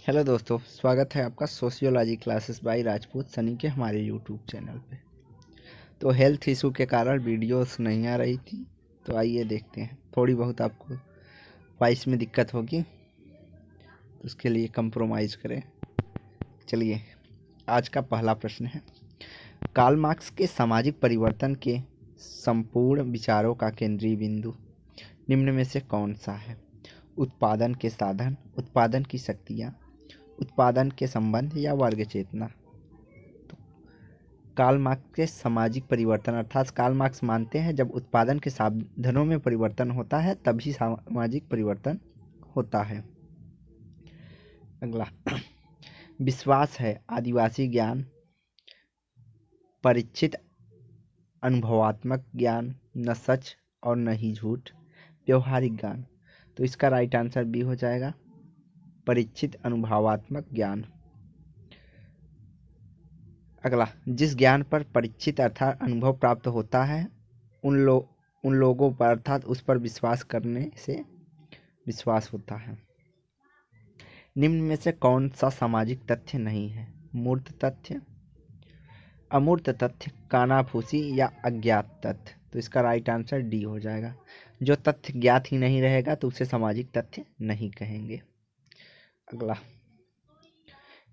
Hello दोस्तों, स्वागत है आपका sociology classes bye Rajput Sunny के हमारे यूट्यूब चैनल पे। तो हेल्थ इशू के कारण वीडियोस नहीं आ रही थी, तो आइए देखते हैं। थोड़ी बहुत आपको वॉइस में दिक्कत होगी तो उसके लिए कंप्रोमाइज़ करें। चलिए, आज का पहला प्रश्न है, कार्ल मार्क्स के सामाजिक परिवर्तन के संपूर्ण विचारों का केंद्रीय बिंदु निम्न में से कौन सा है? उत्पादन के साधन, उत्पादन की शक्तियाँ, उत्पादन के संबंध या वर्ग चेतना? कार्ल मार्क्स के सामाजिक परिवर्तन अर्थात कार्ल मार्क्स मानते हैं जब उत्पादन के साधनों में परिवर्तन होता है तभी सामाजिक परिवर्तन होता है। अगला विश्वास है आदिवासी ज्ञान, परिचित अनुभवात्मक ज्ञान, न सच और न ही झूठ, व्यवहारिक ज्ञान। तो इसका राइट आंसर बी हो जाएगा, परिचित अनुभवात्मक ज्ञान। अगला जिस ज्ञान पर परिचित अर्थात अनुभव प्राप्त होता है उन लोगों पर अर्थात उस पर विश्वास करने से विश्वास होता है। निम्न में से कौन सा सामाजिक तथ्य नहीं है? मूर्त तथ्य, अमूर्त तथ्य, कानाफूसी या अज्ञात तथ्य? तो इसका राइट आंसर डी हो जाएगा। जो तथ्य ज्ञात ही नहीं रहेगा तो उसे सामाजिक तथ्य नहीं कहेंगे। अगला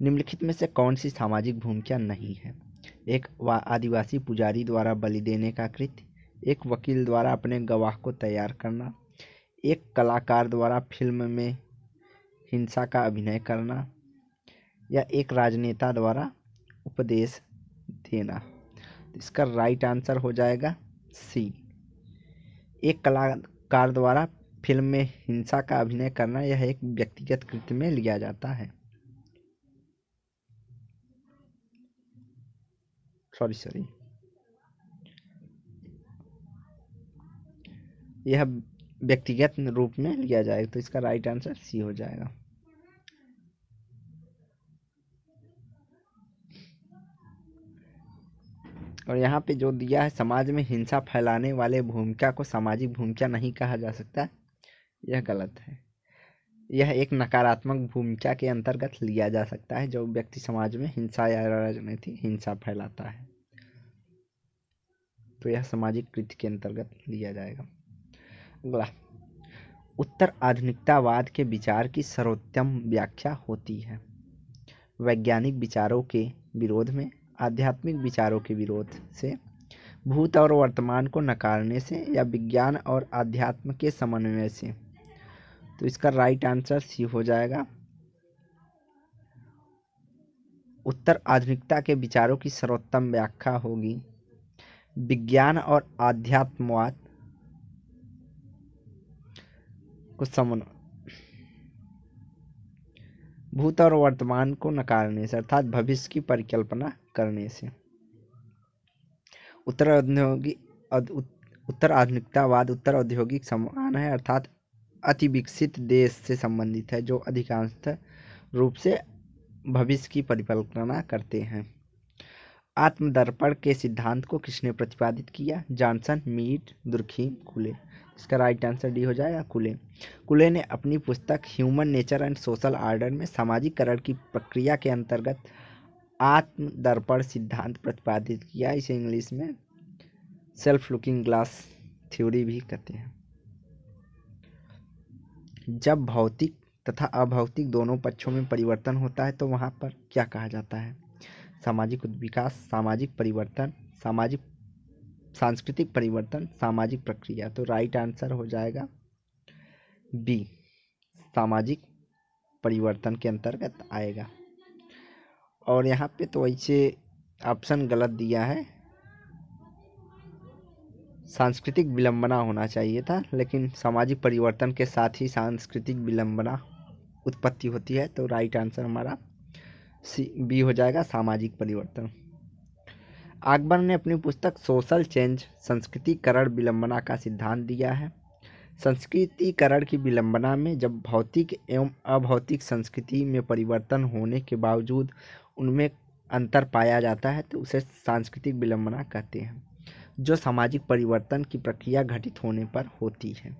निम्नलिखित में से कौन सी सामाजिक भूमिका नहीं है? एक आदिवासी पुजारी द्वारा बलि देने का कृत्य, एक वकील द्वारा अपने गवाह को तैयार करना, एक कलाकार द्वारा फिल्म में हिंसा का अभिनय करना, या एक राजनेता द्वारा उपदेश देना? इसका राइट आंसर हो जाएगा सी, एक कलाकार द्वारा फिल्म में हिंसा का अभिनय करना। यह एक व्यक्तिगत कृत्य में लिया जाता है। सॉरी, यह व्यक्तिगत रूप में लिया जाएगा, तो इसका राइट आंसर सी हो जाएगा। और यहाँ पे जो दिया है, समाज में हिंसा फैलाने वाले भूमिका को सामाजिक भूमिका नहीं कहा जा सकता, यह गलत है। यह एक नकारात्मक भूमिका के अंतर्गत लिया जा सकता है जो व्यक्ति समाज में हिंसा या राजनीतिक हिंसा फैलाता है, तो यह सामाजिक कृत्य के अंतर्गत लिया जाएगा। अगला उत्तर आधुनिकतावाद के विचार की सर्वोत्तम व्याख्या होती है? वैज्ञानिक विचारों के विरोध में, आध्यात्मिक विचारों के विरोध से, भूत और वर्तमान को नकारने से, या विज्ञान और आध्यात्म के समन्वय से? तो इसका राइट आंसर सी हो जाएगा। उत्तर आधुनिकता के विचारों की सर्वोत्तम व्याख्या होगी विज्ञान और आध्यात्मवाद को समन्वय, भूत और वर्तमान को नकारने से अर्थात भविष्य की परिकल्पना करने से। उत्तर आधुनिकतावाद उत्तर औद्योगिक समान है अर्थात अति विकसित देश से संबंधित है जो अधिकांशतः रूप से भविष्य की परिकल्पना करते हैं। आत्मदर्पण के सिद्धांत को किसने प्रतिपादित किया? जॉनसन, मीड, दुर्खीम, कुले? इसका राइट आंसर डी हो जाएगा, कुले। कुले ने अपनी पुस्तक human nature and social order में सामाजिकरण की प्रक्रिया के अंतर्गत आत्मदर्पण सिद्धांत प्रतिपादित किया। इसे इंग्लिश में सेल्फ लुकिंग ग्लास थ्योरी भी कहते हैं। जब भौतिक तथा अभौतिक दोनों पक्षों में परिवर्तन होता है तो वहाँ पर क्या कहा जाता है? सामाजिक विकास, सामाजिक परिवर्तन, सांस्कृतिक परिवर्तन, सामाजिक प्रक्रिया? तो राइट आंसर हो जाएगा बी, सामाजिक परिवर्तन के अंतर्गत आएगा। और यहाँ पे तो ऐसे ऑप्शन गलत दिया है, सांस्कृतिक विलंबना होना चाहिए था, लेकिन सामाजिक परिवर्तन के साथ ही सांस्कृतिक विलंबना उत्पत्ति होती है, तो राइट आंसर हमारा सी बी हो जाएगा, सामाजिक परिवर्तन। अकबर ने अपनी पुस्तक सोशल चेंज संस्कृतिकरण विलंबना का सिद्धांत दिया है। संस्कृतिकरण की विलंबना में जब भौतिक एवं अभौतिक संस्कृति में परिवर्तन होने के बावजूद उनमें अंतर पाया जाता है तो उसे सांस्कृतिक विलंबना कहते हैं, जो सामाजिक परिवर्तन की प्रक्रिया घटित होने पर होती है।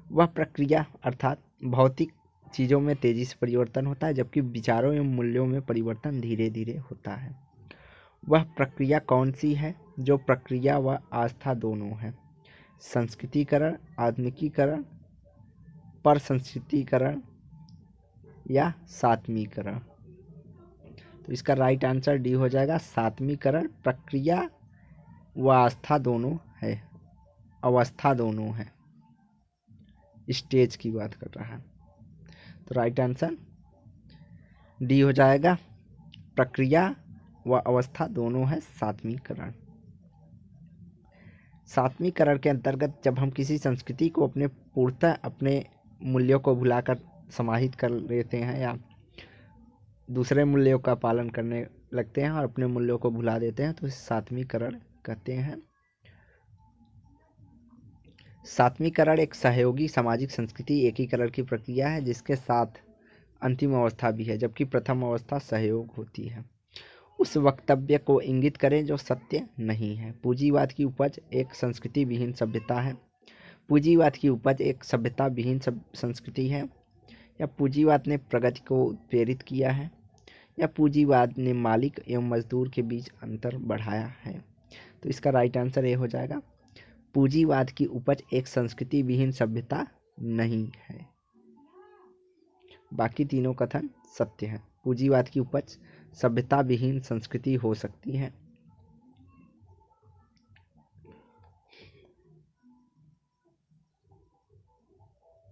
वह प्रक्रिया अर्थात भौतिक चीज़ों में तेजी से परिवर्तन होता है, जबकि विचारों एवं मूल्यों में परिवर्तन धीरे धीरे होता है। वह प्रक्रिया कौन सी है जो प्रक्रिया व आस्था दोनों है? संस्कृतिकरण, आधुनिकीकरण, परसंस्कृतिकरण या सात्मीकरण? तो इसका राइट आंसर डी हो जाएगा, सात्मीकरण। प्रक्रिया व आस्था दोनों है, अवस्था दोनों है, स्टेज की बात कर रहा है। तो राइट आंसर डी हो जाएगा, प्रक्रिया व अवस्था दोनों है, सात्मीकरण। सात्मीकरण के अंतर्गत जब हम किसी संस्कृति को अपने पूर्णतः अपने मूल्यों को भुलाकर समाहित कर लेते हैं या दूसरे मूल्यों का पालन करने लगते हैं और अपने मूल्यों को भुला देते हैं, तो इसे सात्मीकरण कहते हैं। सात्मीकरण एक सहयोगी सामाजिक संस्कृति एकीकरण की प्रक्रिया है जिसके साथ अंतिम अवस्था भी है, जबकि प्रथम अवस्था सहयोग होती है। उस वक्तव्य को इंगित करें जो सत्य नहीं है। पूंजीवाद की उपज एक संस्कृति विहीन सभ्यता है। पूंजीवाद की उपज एक सभ्यता विहीन संस्कृति है, या पूंजीवाद ने प्रगति को उत्प्रेरित किया है, या पूंजीवाद ने मालिक एवं मजदूर के बीच अंतर बढ़ाया है। तो इसका राइट आंसर ये हो जाएगा, पूंजीवाद की उपज एक संस्कृति विहीन सभ्यता नहीं है। बाकी तीनों कथन सत्य है। पूंजीवाद की उपज सभ्यता विहीन संस्कृति हो सकती है।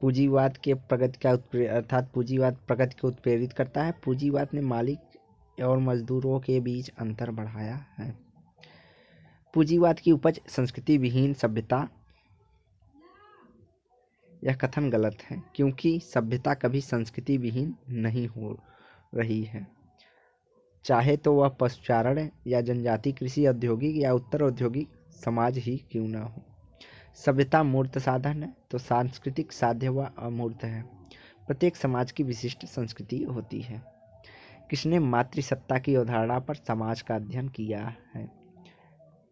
पूंजीवाद के प्रगति का अर्थात पूंजीवाद प्रगति को उत्प्रेरित करता है। पूंजीवाद ने मालिक और मजदूरों के बीच अंतर बढ़ाया है। पूंजीवाद की उपज संस्कृति विहीन सभ्यता, यह कथन गलत है क्योंकि सभ्यता कभी संस्कृति विहीन नहीं हो रही है, चाहे तो वह पशुचारण या जनजाति कृषि औद्योगिक या उत्तर औद्योगिक समाज ही क्यों न हो। सभ्यता मूर्त साधन है तो सांस्कृतिक साध्य व अमूर्त है। प्रत्येक समाज की विशिष्ट संस्कृति होती है। किसने मातृसत्ता की अवधारणा पर समाज का अध्ययन किया है?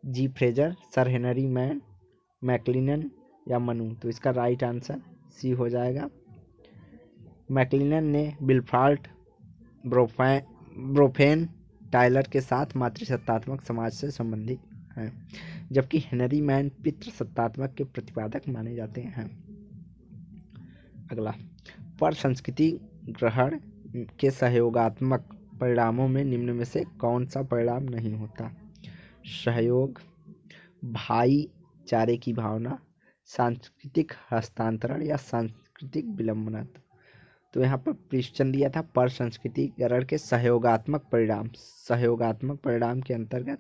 जी फ्रेजर, सर हेनरी मैन, मैक्लिनन या मनु? तो इसका राइट आंसर सी हो जाएगा। मैक्लिनन ने विल्फ्राड ब्रोफेन टायलर के साथ मातृसत्तात्मक समाज से संबंधित हैं, जबकि हेनरी मैन पितृसत्तात्मक के प्रतिपादक माने जाते हैं। अगला, पर संस्कृति ग्रहण के सहयोगात्मक परिणामों में निम्न में से कौन सा परिणाम नहीं होता? सहयोग, भाईचारे की भावना, सांस्कृतिक हस्तांतरण या सांस्कृतिक विलंबन? तो यहाँ पर प्रश्न दिया था पर संस्कृतिकरण के सहयोगात्मक परिणाम। सहयोगात्मक परिणाम के अंतर्गत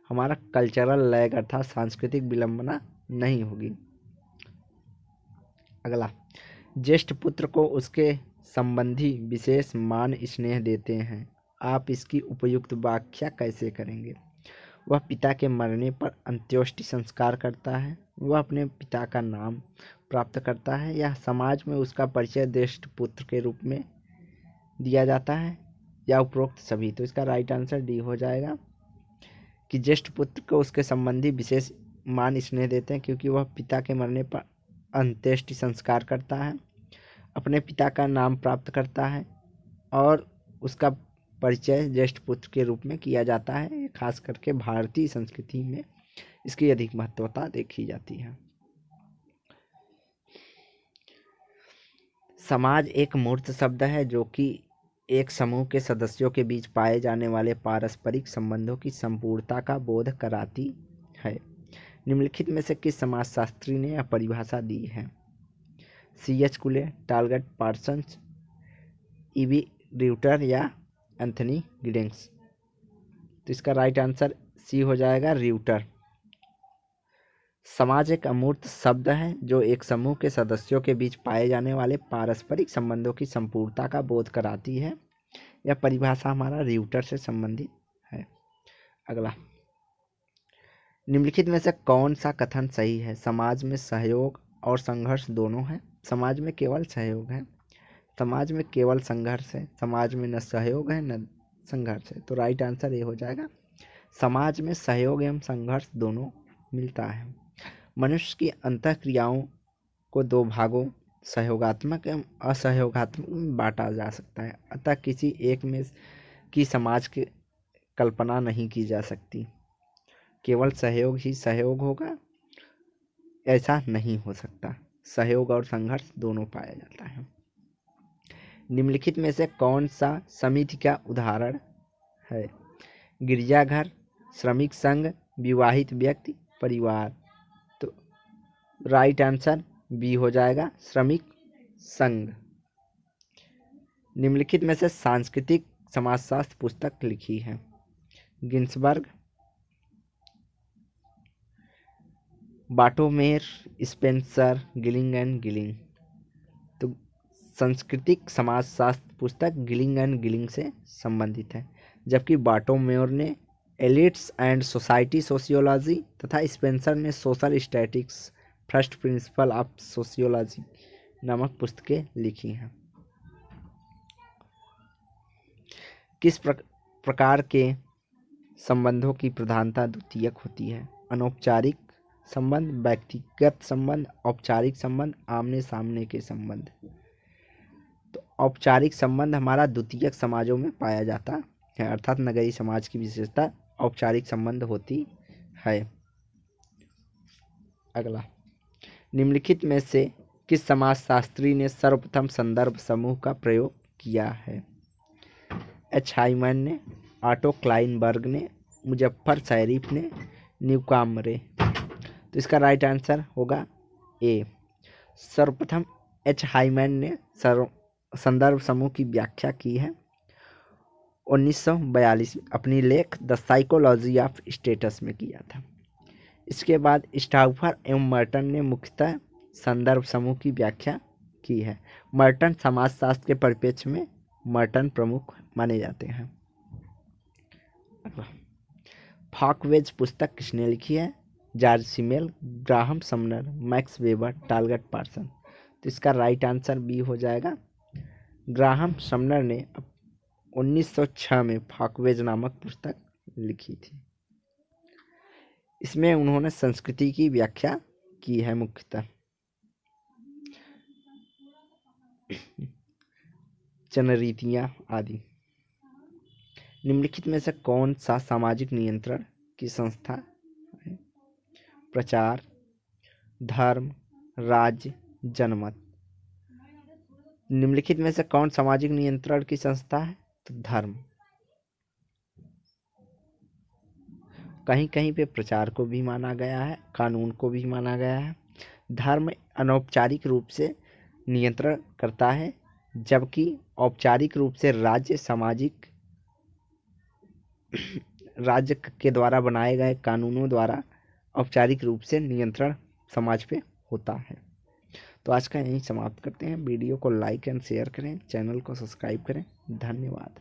हमारा कल्चरल लैग अर्थात सांस्कृतिक विलंबना नहीं होगी। अगला, ज्येष्ठ पुत्र को उसके संबंधी विशेष मान स्नेह देते हैं, आप इसकी उपयुक्त व्याख्या कैसे करेंगे? वह पिता के मरने पर अंत्येष्टि संस्कार करता है, वह अपने पिता का नाम प्राप्त करता है, या समाज में उसका परिचय ज्येष्ठ पुत्र के रूप में दिया जाता है, या उपरोक्त सभी? तो इसका राइट आंसर डी हो जाएगा कि ज्येष्ठ पुत्र को उसके संबंधी विशेष मान स्नेह देते हैं क्योंकि वह पिता के मरने पर अंत्येष्टि संस्कार करता है, अपने पिता का नाम प्राप्त करता है और उसका परिचय ज्येष्ठ पुत्र के रूप में किया जाता है। खास करके भारतीय संस्कृति में इसकी अधिक महत्वता देखी जाती है। समाज एक मूर्त शब्द है जो कि एक समूह के सदस्यों के बीच पाए जाने वाले पारस्परिक संबंधों की संपूर्णता का बोध कराती है। निम्नलिखित में से किस समाजशास्त्री ने यह परिभाषा दी है? C.H. कुले, टालगट पार्सन्स, E.B. र्यूटर या एंथनी गिडेंस? तो इसका राइट आंसर सी हो जाएगा, र्यूटर। समाज एक अमूर्त शब्द है जो एक समूह के सदस्यों के बीच पाए जाने वाले पारस्परिक संबंधों की संपूर्णता का बोध कराती है। यह परिभाषा हमारा र्यूटर से संबंधित है। अगला, निम्नलिखित में से कौन सा कथन सही है? समाज में सहयोग और संघर्ष दोनों है, समाज में केवल सहयोग है, समाज में केवल संघर्ष है, समाज में न सहयोग है न संघर्ष है। तो राइट आंसर ये हो जाएगा, समाज में सहयोग एवं संघर्ष दोनों मिलता है। मनुष्य की अंतःक्रियाओं को दो भागों सहयोगात्मक एवं असहयोगात्मक में बांटा जा सकता है, अतः किसी एक में की समाज की कल्पना नहीं की जा सकती। केवल सहयोग ही सहयोग होगा ऐसा नहीं हो सकता। सहयोग और संघर्ष दोनों पाया जाता है। निम्नलिखित में से कौन सा समिति का उदाहरण है? गिरजाघर, श्रमिक संघ, विवाहित व्यक्ति, परिवार। तो राइट आंसर बी हो जाएगा, श्रमिक संघ। निम्नलिखित में से सांस्कृतिक समाजशास्त्र पुस्तक लिखी है? Ginsberg, Bottomore, Spencer, Gillin and Gillin. तो सांस्कृतिक समाजशास्त्र पुस्तक गिलिंग एंड गिलिंग से संबंधित है, जबकि बाटोमेर ने एलिट्स एंड सोसाइटी सोशियोलॉजी तथा स्पेंसर ने social statics first principle of sociology नामक पुस्तकें लिखी हैं। किस प्रकार के संबंधों की प्रधानता द्वितीयक होती है? अनौपचारिक संबंध, व्यक्तिगत संबंध, औपचारिक संबंध, आमने सामने के संबंध। तो औपचारिक संबंध हमारा द्वितीयक समाजों में पाया जाता है, अर्थात नगरीय समाज की विशेषता औपचारिक संबंध होती है। अगला, निम्नलिखित में से किस समाजशास्त्री ने सर्वप्रथम संदर्भ समूह का प्रयोग किया है? एच हाइमन ने, ऑटो क्लाइनबर्ग ने, मुजफ्फर शरीफ ने, न्यूकामरे। तो इसका राइट आंसर होगा ए। सर्वप्रथम एच हाइमन ने संदर्भ समूह की व्याख्या की है 1942 अपनी लेख द साइकोलॉजी ऑफ स्टेटस में किया था। इसके बाद स्टाउफर एवं मर्टन ने मुख्यतः संदर्भ समूह की व्याख्या की है। मर्टन समाजशास्त्र के परिप्रेक्ष्य में मर्टन प्रमुख माने जाते हैं। फॉकवेज पुस्तक किसने लिखी है? George Simmel, Graham Sumner, Max Weber, Talcott Parson. तो इसका राइट आंसर बी हो जाएगा। ग्राहम समनर ने 1906 में फॉकवेज नामक पुस्तक लिखी थी। इसमें उन्होंने संस्कृति की व्याख्या की है मुख्यतः। जनरीतियाँ आदि। निम्नलिखित में से कौन सा सामाजिक नियंत्रण की संस्था है? प्रचार, धर्म, राज्य, जनमत। निम्नलिखित में से कौन सामाजिक नियंत्रण की संस्था है? तो धर्म। कहीं कहीं पे प्रचार को भी माना गया है, कानून को भी माना गया है। धर्म अनौपचारिक रूप से नियंत्रण करता है, जबकि औपचारिक रूप से राज्य के द्वारा बनाए गए कानूनों द्वारा औपचारिक रूप से नियंत्रण समाज पे होता है। तो आज का यहीं समाप्त करते हैं। वीडियो को लाइक एंड शेयर करें, चैनल को सब्सक्राइब करें। धन्यवाद।